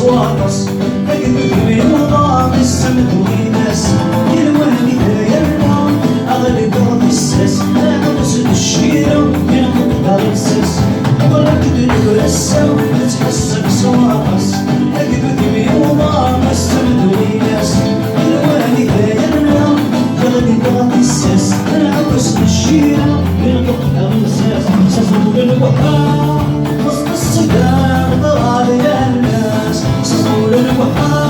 صوارص أقدر في وضع السمد ويناس يلواني دايرنا أغلب راضي الساس أغرس الشيرة ينقض دار الساس وراكد الورسة تحسك صوارص أقدر في وضع السمد ويناس يلواني دايرنا أغلب راضي الساس أغرس الشيرة ينقض دار الساس سفر الوحام وسط الصدام ضرب يا الناس صور الوحام